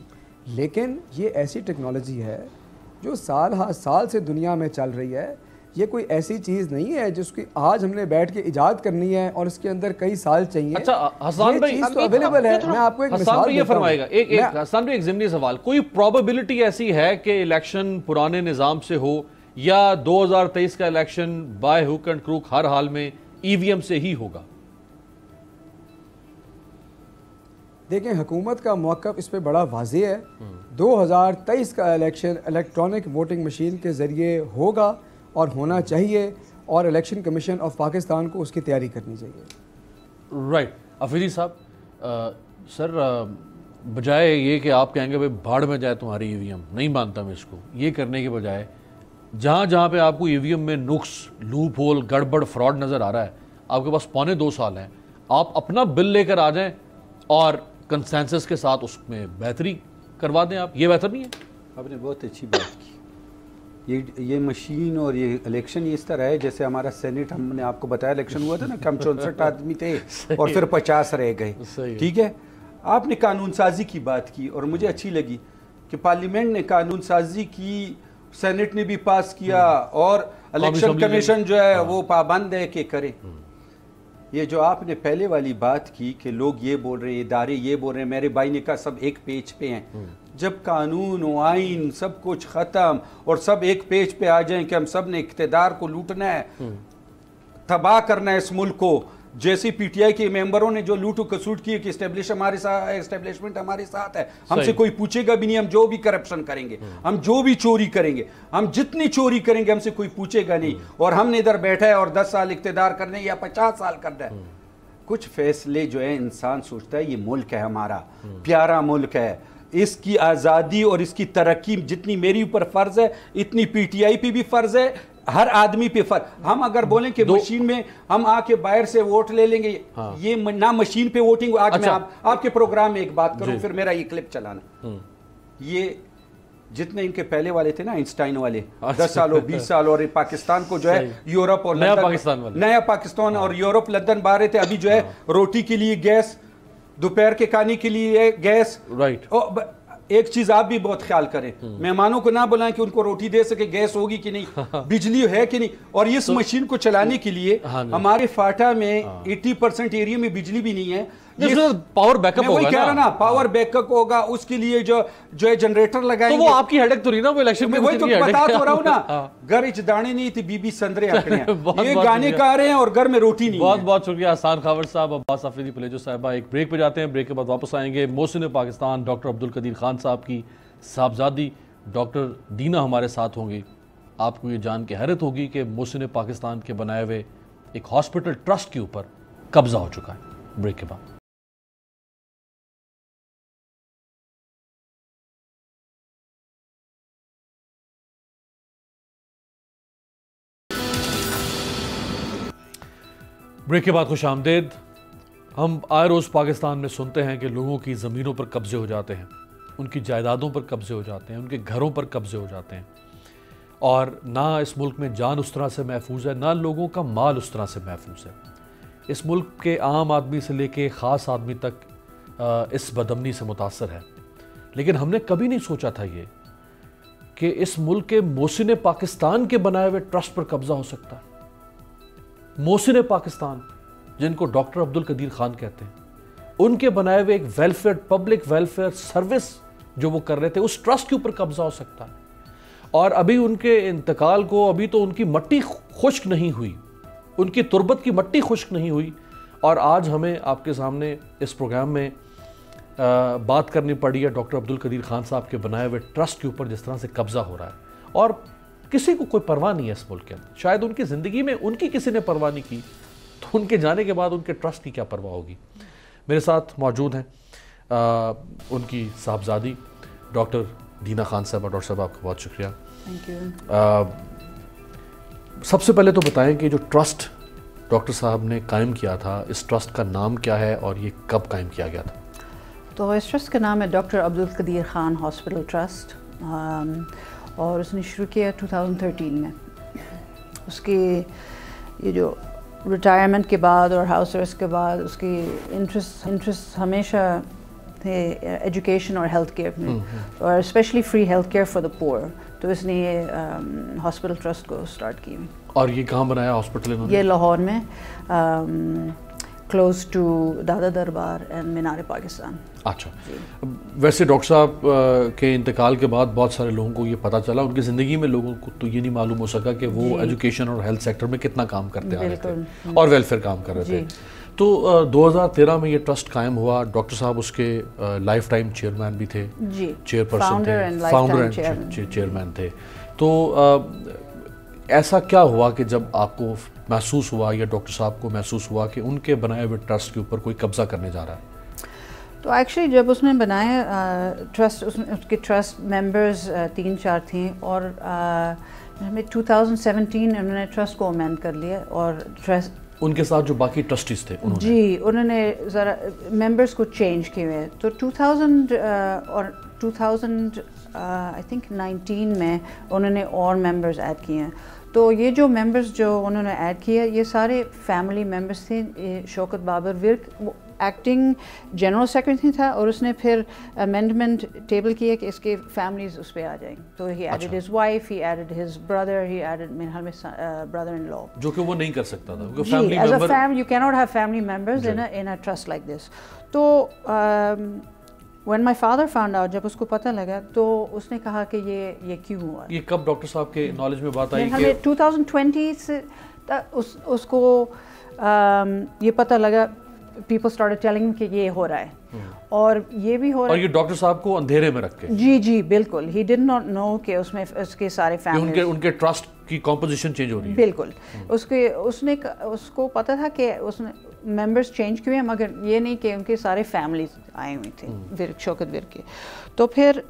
لیکن یہ ایسی ٹیکنالوجی ہے جو سال سے دنیا میں چل رہی ہے. یہ کوئی ایسی چیز نہیں ہے جس کی آج ہم نے بیٹھ کے ایجاد کرنی ہے اور اس کے اندر کئی سال چاہیے. اچھا حسان بھائی, تو اویلیبل ہے. میں آپ کو ایک مثال یہ فرمائے گا, حسان بھائی ایک ضمنی سوال, کوئی پروبیبلٹی ایسی ہے کہ الیکشن پرانے نظام سے ہو یا 2023 کا election by hook and crook ہر حال میں ای وی ایم سے ہی ہوگا؟ دیکھیں حکومت کا موقف اس پہ بڑا واضح ہے. 2023 کا الیکشن الیکٹرانک ووٹنگ مشین کے ذریعے ہوگا اور ہونا چاہیے, اور الیکشن کمیشن آف پاکستان کو اس کی تیاری کرنی چاہیے. رائٹ. افریدی صاحب, سر بجائے یہ کہ آپ کہیں گے بھائی بھاڑ میں جائے تمہاری ای وی ایم, نہیں مانتا میں اس کو, یہ کرنے کے بجائے جہاں پہ آپ کو ای وی ایم میں نقص, لوپ ہول, گڑبڑ, فراڈ نظر آ رہا ہے, آپ کے پاس 2.25 سال ہیں, آپ اپنا بل لے کر آ جائیں اور کنسنسس کے ساتھ اس میں بہتری کروا دیں. آپ یہ بہتر نہیں ہے؟ آپ نے بہت اچھی بات کی. یہ مشین اور یہ الیکشن اس طرح ہے جیسے ہمارا سینٹ, ہم نے آپ کو بتایا الیکشن ہوا تھا نا کہ ہم 64 آدمی تھے اور پھر 50 رہ گئے. ٹھیک ہے, آپ نے قانون سازی کی بات کی اور مجھے اچھی لگی کہ پارلیمنٹ نے قانون سازی کی, سینٹ نے بھی پاس کیا, اور الیکشن کمیشن جو ہے وہ پابند ہے کہ کرے. یہ جو آپ نے پہلے والی بات کی کہ لوگ یہ بول رہے ہیں, ادارے یہ بول رہے ہیں, میرے بھائی نے کہا سب ایک پیج پہ ہیں. جب قانون و آئین سب کچھ ختم اور سب ایک پیج پہ آ جائیں کہ ہم سب نے اقتدار کو لوٹنا ہے, تباہ کرنا ہے اس ملک کو, جیسے پی ٹی آئی کے ممبروں نے جو لوٹ و کسوٹ کی کہ اسٹیبلشمنٹ ہمارے ساتھ ہے, ہم سے کوئی پوچھے گا بھی نہیں, ہم جو بھی کرپشن کریں گے, ہم جو بھی چوری کریں گے, ہم جتنی چوری کریں گے ہم سے کوئی پوچھے گا نہیں, اور ہم نے ادھر بیٹھا ہے اور 10 سال اقتدار کرنے یا 50 سال کرنا ہے. کچھ فیصلے جو ہے انسان سوچتا ہے یہ ملک ہے ہمارا پیارا ملک ہے, اس کی آزادی اور اس کی ترقی جتنی میری اوپر فرض ہے اتنی پی ٹی آئی پہ بھی فرض ہے, ہر آدمی پہ فرض. ہم اگر بولیں کہ مشین میں ہم آ کے باہر سے ووٹ لے لیں گے, یہ نہ مشین پہ ووٹنگ. آج میں آپ کے پروگرام میں ایک بات کروں پھر میرا یہ کلپ چلانا. یہ جتنے ان کے پہلے والے تھے نا آئنسٹائن والے 10 سال اور 20 سال اور پاکستان کو جو ہے یورپ اور نیا پاکستان اور یورپ لندن باہر تھے, ابھی جو ہے روٹی کے لیے گیس, دوپہر کے کھانے کے لیے گیس. ایک چیز آپ بھی بہت خیال کریں, مہمانوں کو نہ بلائیں کہ ان کو روٹی دے سکے, گیس ہوگی کہ نہیں, بجلی ہے کہ نہیں. اور اس مشین کو چلانے کے لیے ہمارے فاٹا میں 80% ایریا میں بجلی بھی نہیں ہے. پاور بیک اپ ہوگا, وہی کہہ رہا نا, پاور بیک اپ ہوگا, اس کے لیے جو ہے جنریٹر لگائیں گے. وہ آپ کی ہیڈک تو نہیں نا, وہ الیکشن میں وہی تو بتا تو رہا ہوں نا, گھر اچ دانے نہیں تھی بی بی سندرے آکڑے ہیں, یہ گانے گا رہے ہیں اور گھر میں روٹی نہیں. بہت بہت شکریہ احسان خاور صاحب, عباس آفریدی پلیجو صاحبہ. ایک بریک پہ جاتے ہیں, بریک کے بعد واپس آئیں گے. محسن پاکستان ڈاکٹر عبدالقدیر خان صاحب کی صاحبزادی ڈاکٹر دینا ہمارے ساتھ ہوں گی. آپ کو یہ جان کے حیرت ہوگی کہ محسن پاکستان کے بنائے ہوئے ایک ہاسپٹل ٹرسٹ کے اوپر قبضہ ہو چکا ہے. بریک کے بعد. بریک کے بعد خوش آمدید. ہم آئے روز پاکستان میں سنتے ہیں کہ لوگوں کی زمینوں پر قبضے ہو جاتے ہیں, ان کی جائیدادوں پر قبضے ہو جاتے ہیں, ان کے گھروں پر قبضے ہو جاتے ہیں, اور نہ اس ملک میں جان اس طرح سے محفوظ ہے, نہ لوگوں کا مال اس طرح سے محفوظ ہے. اس ملک کے عام آدمی سے لے کے خاص آدمی تک اس بدامنی سے متاثر ہے. لیکن ہم نے کبھی نہیں سوچا تھا یہ کہ اس ملک کے محسن پاکستان کے بنائے ہوئے ٹرسٹ پر قبضہ ہو سکتا ہے. محسن پاکستان جن کو ڈاکٹر عبدالقدیر خان کہتے ہیں, ان کے بنائے ہوئے ایک ویلفیئر, پبلک ویلفیئر سروس جو وہ کر رہے تھے, اس ٹرسٹ کے اوپر قبضہ ہو سکتا ہے. اور ابھی ان کے انتقال کو, ابھی تو ان کی مٹی خشک نہیں ہوئی, ان کی تربت کی مٹی خشک نہیں ہوئی, اور آج ہمیں آپ کے سامنے اس پروگرام میں بات کرنی پڑی ہے ڈاکٹر عبدالقدیر خان صاحب کے بنائے ہوئے ٹرسٹ کے اوپر جس طرح سے قبضہ ہو رہا ہے. اور کسی کو کوئی پرواہ نہیں ہے اس ملک کے اندر. شاید ان کی زندگی میں ان کی کسی نے پرواہ نہیں کی, تو ان کے جانے کے بعد ان کے ٹرسٹ کی کیا پرواہ ہوگی. میرے ساتھ موجود ہیں ان کی صاحبزادی ڈاکٹر دینا خان صاحبہ. ڈاکٹر صاحب آپ کا بہت شکریہ. Thank you. سب سے پہلے تو بتائیں کہ جو ٹرسٹ ڈاکٹر صاحب نے قائم کیا تھا, اس ٹرسٹ کا نام کیا ہے اور یہ کب قائم کیا گیا تھا؟ تو اس ٹرسٹ کا نام ہے doctor Abdul Qadeer Khan hospital trust, اور اس نے شروع کیا 2013 میں. اس کی یہ جو ریٹائرمنٹ کے بعد اور ہاؤس ارسٹ کے بعد اس کی انٹرسٹ ہمیشہ تھے ایجوکیشن اور ہیلتھ کیئر میں, اور especially free health care for the poor. تو اس نے یہ ہاسپٹل ٹرسٹ کو اسٹارٹ کی. اور یہ کہاں بنایا ہاسپٹل انہوں نے؟ یہ لاہور میں, کلوز ٹو دادا دربار اینڈ مینار پاکستان. اچھا. ویسے ڈاکٹر صاحب کے انتقال کے بعد بہت سارے لوگوں کو یہ پتہ چلا, ان کی زندگی میں لوگوں کو تو یہ نہیں معلوم ہو سکا کہ وہ ایجوکیشن اور ہیلتھ سیکٹر میں کتنا کام کرتے آ رہے تھے اور ویلفیئر کام کر رہے تھے. تو 2013 میں یہ ٹرسٹ قائم ہوا. ڈاکٹر صاحب اس کے لائف ٹائم چیئرمین بھی تھے, چیئر پرسن تھے, فاؤنڈر اینڈ چیئرمین تھے. تو ایسا کیا ہوا کہ جب آپ کو محسوس ہوا یا ڈاکٹر صاحب کو محسوس ہوا کہ ان کے بنائے ہوئے ٹرسٹ کے اوپر کوئی قبضہ کرنے جا رہا ہے؟ تو ایکچولی جب اس نے بنایا ٹرسٹ, اس کے ٹرسٹ ممبرز 3-4 تھیں, اور ہمیں 2017 انہوں نے ٹرسٹ کو امینڈ کر لیا, اور ٹرسٹ ان کے ساتھ جو باقی ٹرسٹیز تھے انہوں نے ذرا ممبرز کو چینج کیے ہوئے. تو 2000 اور 2000 آئی تھنک 19 میں انہوں نے اور ممبرز ایڈ کیے ہیں. تو یہ جو ممبرز جو انہوں نے ایڈ کیا یہ سارے فیملی ممبرز تھے. Shaukat Babar Virk acting general secretary تھا, اور اس نے پھر امینڈمنٹ ٹیبل کیا کہ اس کے فیملیز اس پہ آ جائیں. تو ہی ایڈڈ ہز وائف, ہی ایڈڈ ہز بردر, ہی ایڈڈ برادر ان لا, جو کہ وہ نہیں کر سکتا تھا. جی, ایز اے فیملی یو کی not have family members in a trust like this. تو when my father found out, جب اس کو پتہ لگا تو اس نے کہا کہ یہ کیوں ہوا. یہ کب ڈاکٹر صاحب کے نالج میں بات آئی؟ ہمیں 2020 سے اس کو یہ پتہ لگا, people started telling کہ یہ ہو رہا ہے, اور یہ بھی ہو رہا ہے. اور یہ ڈاکٹر صاحب کو اندھیرے میں رکھ کے. جی بالکل, he did not know کہ اس میں اس کے سارے فیملی ان کے ٹرسٹ کی کمپوزیشن چینج ہو رہی ہے. بالکل. اس کو پتہ تھا کہ ممبرس چینج کیے ہیں مگر یہ نہیں کہ ان کے سارے فیملیز آئے ہوئی تھے شوکت ورک کے. تو پھر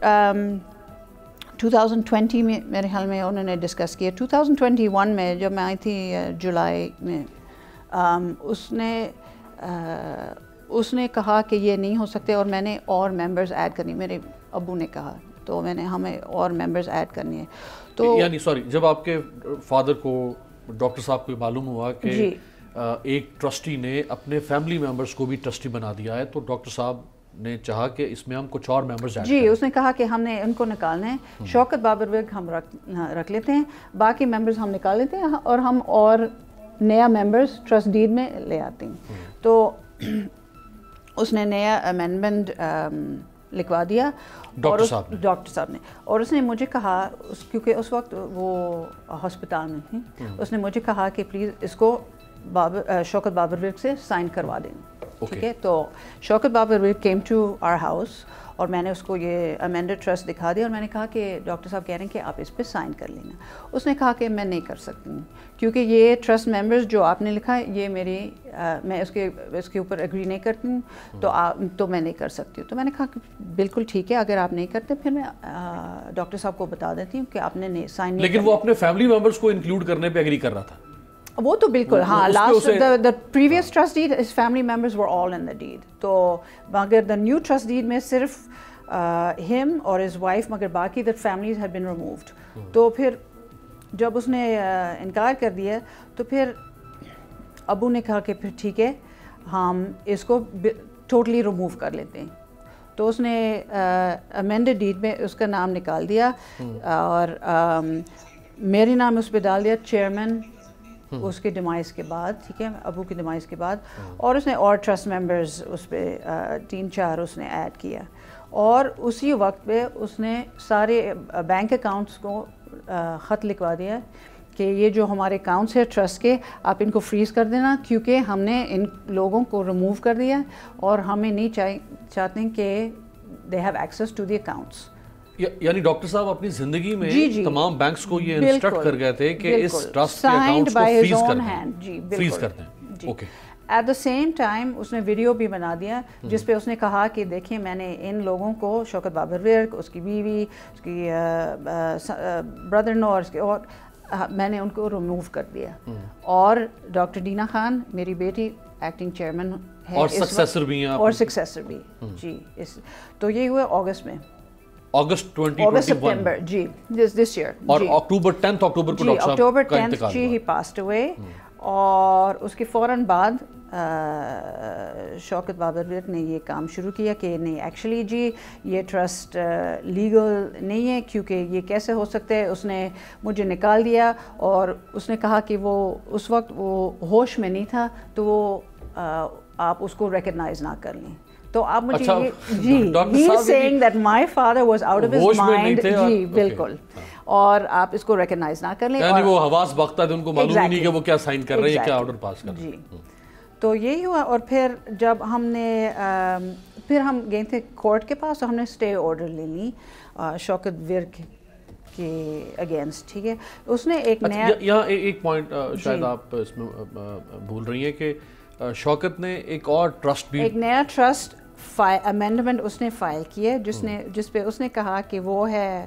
2020 میں میرے خیال میں انہوں نے ڈسکس کیا. 2021 میں جب میں آئی تھی جولائی میں اس نے کہا کہ یہ نہیں ہو سکتے اور میں نے اور ممبرز ایڈ کرنی. میرے ابو نے کہا تو میں نے ہمیں اور ممبرز ایڈ کرنی ہے. تو یعنی سوری جب آپ کے فادر کو ڈاکٹر صاحب کو معلوم ہوا کہ ایک ٹرسٹی نے اپنے فیملی ممبرز کو بھی ٹرسٹی بنا دیا ہے تو ڈاکٹر صاحب نے چاہا کہ اس میں ہم کچھ اور ممبرز ایڈ جی اس نے کہا کہ ہم نے ان کو نکالنا ہے. شوکت بابر ورک ہم رکھ لیتے ہیں, باقی ممبرز ہم نکال لیتے ہیں اور ہم اور نیا ممبرز ٹرسٹ ڈیڈ میں لے آتے ہیں. تو اس نے نیا امینڈمنٹ لکھوا دیا ڈاکٹر صاحب نے. اور اس نے مجھے کہا کیونکہ اس وقت وہ ہسپتال میں تھی, اس نے مجھے کہا کہ پلیز اس کو شوکت بابر ورک سے سائن کروا دیں. ٹھیک ہے. تو Shaukat Babar Virk came to our house اور میں نے اس کو یہ امینڈڈ ٹرسٹ دکھا دیا اور میں نے کہا کہ ڈاکٹر صاحب کہہ رہے ہیں کہ آپ اس پہ سائن کر لینا. اس نے کہا کہ میں نہیں کر سکتی ہوں کیونکہ یہ ٹرسٹ ممبرز جو آپ نے لکھا ہے یہ میری میں اس کے اوپر اگری نہیں کرتی ہوں تو میں نہیں کر سکتی ہوں. تو میں نے کہا کہ بالکل ٹھیک ہے, اگر آپ نہیں کرتے پھر میں ڈاکٹر صاحب کو بتا دیتی ہوں کہ آپ نے سائن نہیں. لیکن وہ اپنے فیملی ممبرز کو انکلوڈ کرنے پہ اگری کر رہا تھا. وہ تو بالکل ہاں last the previous trust deed his family members were all in the deed. تو مگر the new trust deed میں صرف him اور his wife مگر باقی the families had been removed. تو پھر جب اس نے انکار کر دیا تو پھر ابو نے کہا کہ پھر ٹھیک ہے ہم اس کو ٹوٹلی ریموو کر لیتے ہیں. تو اس نے amended deed میں اس کا نام نکال دیا اور میرے نام اس پہ ڈال دیا چیئرمین اس کے ڈیمائز کے بعد. ٹھیک ہے, ابو کی ڈیمائز کے بعد. اور اس نے اور ٹرسٹ ممبرز اس پہ 3-4 اس نے ایڈ کیا اور اسی وقت پہ اس نے سارے بینک اکاؤنٹس کو خط لکھوا دیا کہ یہ جو ہمارے اکاؤنٹس ہیں ٹرسٹ کے آپ ان کو فریز کر دینا کیونکہ ہم نے ان لوگوں کو ریموو کر دیا اور ہمیں نہیں چاہتے ہیں کہ they have access to the accounts. یعنی ڈاکٹر صاحب اپنی زندگی میں تمام بینکس کو یہ انسٹرکٹ کر گئے تھے کہ اس ٹرسٹ کے اکاؤنٹس کو فریز کر دیں. Okay. At the same time اس نے ویڈیو بھی بنا دیا جس پہ اس نے کہا کہ دیکھیں میں نے ان لوگوں کو شوکت بابر ورک, اس کی بیوی, اس کی بردر ان لا اور میں نے ان کو ریموو کر دیا. اور ڈاکٹر دینا خان میری بیٹی ایکٹنگ چیئرمین ہے اور سکسیسر بھی ہیں اور سکسیسر بھی. جی تو یہ ہوا اگست میں, اگست 2021 سپٹمبر جی دس ایئر. اور اکتوبر 10 اکتوبر کو ڈاکٹر صاحب کا انتقال ہوا. جی ہی پاسڈ اوے. اور اس کے فوراً بعد شوکت بابر ورک نے یہ کام شروع کیا کہ نہیں ایکچولی جی یہ ٹرسٹ لیگل نہیں ہے کیونکہ یہ کیسے ہو سکتا ہے. اس نے مجھے نکال دیا اور اس نے کہا کہ وہ اس وقت وہ ہوش میں نہیں تھا تو وہ آپ اس کو ریکگنائز نہ کر لیں. تو آپ مجھے جی he is seeing that my father was out of his mind. جی بالکل. اور آپ اس کو ریکگنائز نہ کر لیں. یعنی وہ حواس باختہ تھے, ان کو معلوم ہی نہیں کہ وہ کیا سائن کر رہے ہیں, کیا آرڈر پاس کر رہے ہیں. جی تو یہی ہوا. اور پھر جب ہم نے پھر ہم گئے تھے کورٹ کے پاس تو ہم نے اسٹے آرڈر لے لی شوکت ورک کے اگینسٹ. ٹھیک ہے. اس نے ایک نیا یہاں ایک پوائنٹ شاید آپ اس میں بھول رہی ہیں کہ شوکت نے ایک اور ٹرسٹ بھی ایک نیا ٹرسٹ امینڈمنٹ اس نے فائل کیا جس پہ اس نے کہا کہ وہ ہے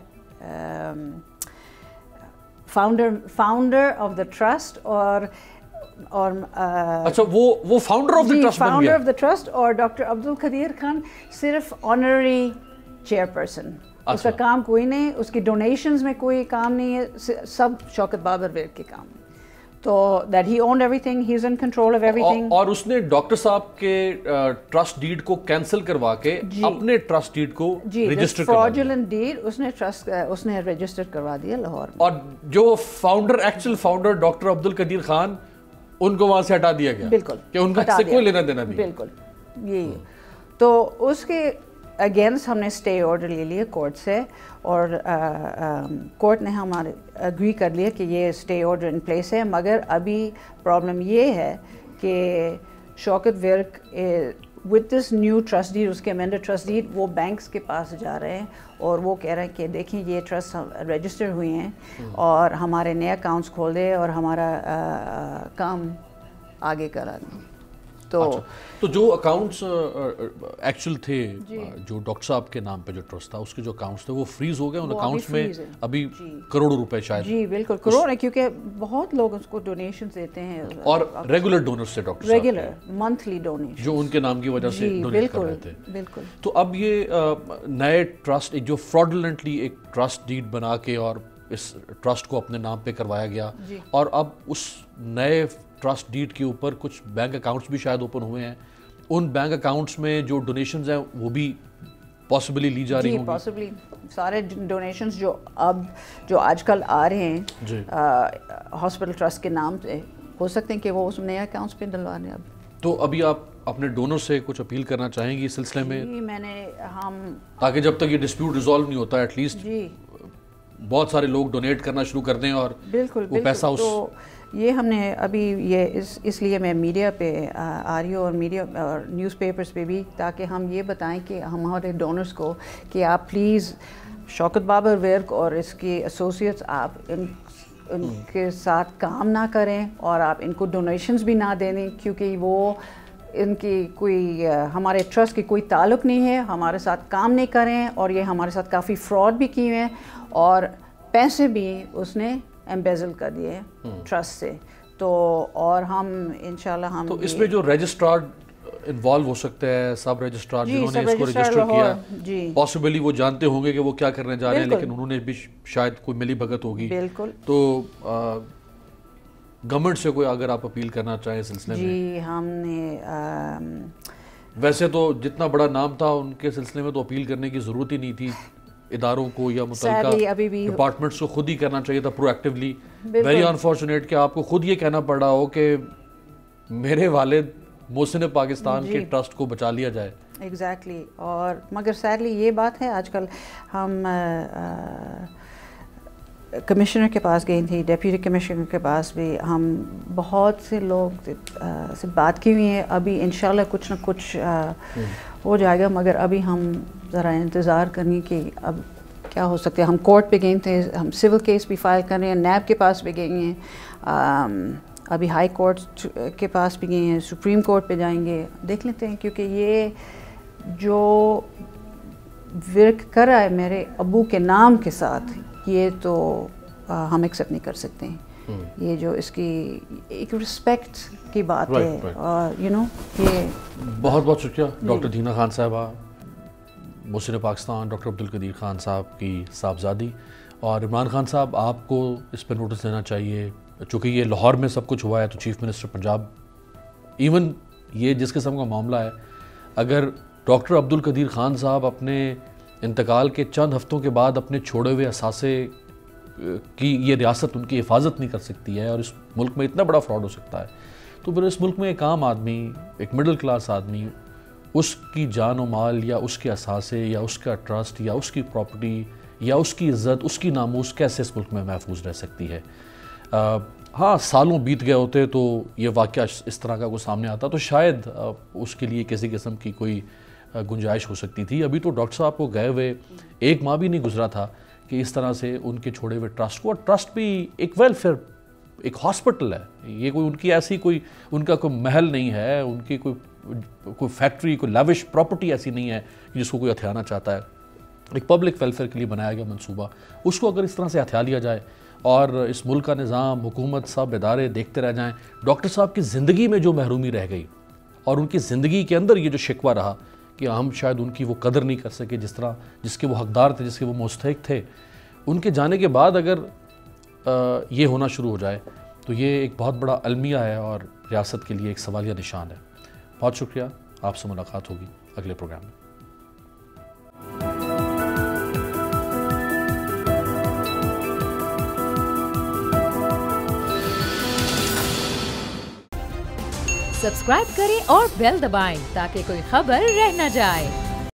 فاؤنڈر آف دا ٹرسٹ اور اچھا وہ فاؤنڈر آف دا ٹرسٹ بن گیا. فاؤنڈر آف دا ٹرسٹ اور ڈاکٹر عبدالقدیر خان صرف آنرری چیئر پرسن. اس کا کام کوئی نہیں, اس کی ڈونیشنز میں کوئی کام نہیں ہے, سب شوکت بابر ورک کے کام. تو that he owned every thing, he is in control of every thing. اور اس نے ڈاکٹر صاحب کے ٹرسٹ ڈیڈ کو کینسل کروا کے اپنے ٹرسٹ ڈیڈ کو رجسٹر کروا دیا. فراڈولنٹ ڈیڈ اس نے رجسٹر کروا دیا لاہور میں. اور جو founder actual founder doctor Abdul Qadeer Khan ان کو وہاں سے ہٹا دیا گیا. بالکل. کہ ان کا اس سے کوئی لینا دینا نہیں. بالکل یہی. تو اس کے اگینسٹ ہم نے اسٹے آرڈر لے لیے کورٹ سے اور کورٹ نے ہمارے اگری کر لیا کہ یہ اسٹے آرڈر ان پلیس ہے. مگر ابھی پرابلم یہ ہے کہ Shaukat Virk with this new trust deed, اس کے امینڈڈ ٹرسٹ ڈیڈ وہ بینکس کے پاس جا رہے ہیں اور وہ کہہ رہے ہیں کہ دیکھیں یہ ٹرسٹ رجسٹر ہوئے ہیں اور ہمارے نئے اکاؤنٹس کھول دیں اور ہمارا کام آگے کرا دیں. تو جو اکاؤنٹس ایکچوئل تھے جو ڈاکٹر صاحب کے نام پہ جو ٹرسٹ تھا اس کے جو اکاؤنٹس تھے وہ فریز ہو گئے, ان اکاؤنٹس میں ابھی کروڑوں روپے شاید. جی بالکل کروڑ ہے, کیونکہ بہت لوگ اس کو ڈونیشنز دیتے ہیں اور ریگولر ڈونرز سے ڈاکٹر صاحب ریگولر منتھلی ڈونیشن جو ان کے نام کی وجہ سے ڈونیٹ کر رہے تھے. بالکل. تو اب یہ نئے ٹرسٹ جو فراڈولنٹلی ایک ٹرسٹ ڈیڈ بنا کے اور اس ٹرسٹ کو اپنے نام پہ کروایا گیا, اور اب اس نئے ٹرسٹ ڈیڈ کے اوپر کچھ بینک اکاؤنٹس بھی شاید اوپن ہوئے ہیں, ان بینک اکاؤنٹس میں جو ڈونیشنز ہیں وہ بھی پاسبلی لی جا رہی ہوں گی. پاسبلی سارے ڈونیشنز جو آج کل آ رہے ہیں ہاسپٹل ٹرسٹ کے نام سے, ہو سکتے ہیں کہ وہ اس نئے اکاؤنٹس پہ ڈلوا دیں. اب تو ابھی آپ اپنے ڈونر سے کچھ اپیل کرنا چاہیں گی اس سلسلے میں؟ میں نے تاکہ جب تک یہ ڈسپیوٹ ریزالو نہیں ہوتا ایٹ لیسٹ بہت سارے لوگ ڈونیٹ کرنا شروع کر دیں اور وہ پیسہ اس. تو یہ ہم نے ابھی یہ اس لیے میں میڈیا پہ آ رہی ہوں اور میڈیا اور نیوز پیپرز پہ بھی, تاکہ ہم یہ بتائیں کہ ہمارے ڈونرز کو کہ آپ پلیز شوکت بابر ورک اور اس کے ایسوسیٹس آپ ان کے ساتھ کام نہ کریں اور آپ ان کو ڈونیشنز بھی نہ دیں, کیونکہ وہ ان کی کوئی ہمارے ٹرسٹ کی کوئی تعلق نہیں ہے, ہمارے ساتھ کام نہیں کریں, اور یہ ہمارے ساتھ کافی فراڈ بھی کیے ہیں اور پیسے بھی اس نے ایمبیزل کر دیے ٹرسٹ سے. تو اور ہم انشاءاللہ ہم تو اس میں جو رجسٹرار انوالو ہو سکتے ہیں, سب رجسٹرار جنہوں نے اس کو رجسٹر کیا, پاسبلی وہ جانتے ہوں گے کہ وہ کیا کرنے جا رہے ہیں, لیکن انہوں نے بھی شاید کوئی ملی بھگت ہوگی. بالکل. تو گورنمنٹ سے کوئی اگر آپ اپیل کرنا چاہیں سلسلے میں؟ جی ہم نے ویسے تو جتنا بڑا نام تھا ان کے سلسلے میں تو اپیل کرنے کی ضرورت ہی نہیں تھی, اداروں کو یا متعلقہ ڈپارٹمنٹس کو خود ہی کرنا چاہیے تھا پرو ایکٹیولی. ویری انفارچونیٹ کہ آپ کو خود یہ کہنا پڑ رہا ہو کہ میرے والد محسن پاکستان کے ٹرسٹ کو بچا لیا جائے. ایگزیکٹلی. اور مگر سیڈلی یہ بات ہے, آج کل ہم کمشنر کے پاس گئی تھی, ڈیپیوٹی کمشنر کے پاس بھی ہم بہت سے لوگ سے بات کی ہوئی ہیں. ابھی انشاءاللہ کچھ نہ کچھ ہو جائے گا, مگر ابھی ہم ذرا انتظار کریں کہ اب کیا ہو سکتا ہے. ہم کورٹ پہ گئے تھے, ہم سول کیس بھی فائل کر رہے ہیں, نیب کے پاس بھی گئے ہیں, ابھی ہائی کورٹ کے پاس بھی گئے ہیں, سپریم کورٹ پہ جائیں گے, دیکھ لیتے ہیں. کیونکہ یہ جو ورک کر رہا ہے میرے ابو کے نام کے ساتھ, یہ تو ہم ایکسیپٹ نہیں کر سکتے ہیں. یہ جو اس کی ایک رسپیکٹ کی بات ہے, اور یہ بہت بہت شکریہ ڈاکٹر دھینا خان صاحبہ, محسن پاکستان ڈاکٹر عبدالقدیر خان صاحب کی صاحبزادی. اور عمران خان صاحب, آپ کو اس پہ نوٹس دینا چاہیے, چونکہ یہ لاہور میں سب کچھ ہوا ہے, تو چیف منسٹر پنجاب ایون یہ جس قسم کا معاملہ ہے, اگر ڈاکٹر عبدالقدیر خان صاحب اپنے انتقال کے چند ہفتوں کے بعد اپنے چھوڑے ہوئے اثاثے کی یہ ریاست ان کی حفاظت نہیں کر سکتی ہے, اور اس ملک میں اتنا بڑا فراڈ ہو سکتا ہے, تو پھر اس ملک میں ایک عام آدمی, ایک مڈل کلاس آدمی, اس کی جان و مال یا اس کے اثاثے یا اس کا ٹرسٹ یا اس کی پراپرٹی یا اس کی عزت, اس کی ناموس کیسے اس ملک میں محفوظ رہ سکتی ہے؟ ہاں سالوں بیت گئے ہوتے تو یہ واقعہ اس طرح کا کوئی سامنے آتا تو شاید اس کے لیے کسی قسم کی کوئی گنجائش ہو سکتی تھی. ابھی تو ڈاکٹر صاحب کو گئے ہوئے 1 ماہ بھی نہیں گزرا تھا کہ اس طرح سے ان کے چھوڑے ہوئے ٹرسٹ کو, اور ٹرسٹ بھی ایک ویلفیئر, ایک ہاسپٹل ہے, یہ کوئی ان کی ایسی کوئی ان کا کوئی محل نہیں ہے, ان کی کوئی فیکٹری, کوئی لیوش پراپرٹی ایسی نہیں ہے جس کو کوئی ہتھیانا چاہتا ہے. ایک پبلک ویلفیئر کے لیے بنایا گیا منصوبہ, اس کو اگر اس طرح سے ہتھیا لیا جائے اور اس ملک کا نظام, حکومت, سب ادارے دیکھتے رہ جائیں, ڈاکٹر صاحب کی زندگی میں جو محرومی رہ گئی اور ان کی زندگی کے اندر یہ جو شکوہ رہا کہ ہم شاید ان کی وہ قدر نہیں کر سکے جس کے وہ حقدار تھے, جس کے وہ مستحق تھے, ان کے جانے کے بعد اگر یہ ہونا شروع ہو جائے تو یہ ایک بہت بڑا المیہ ہے اور ریاست کے لیے ایک سوالیہ نشان ہے. بہت شکریہ, آپ سے ملاقات ہوگی اگلے پروگرام میں. سبسکرائب کریں اور بیل دبائیں تاکہ کوئی خبر رہ نہ جائے.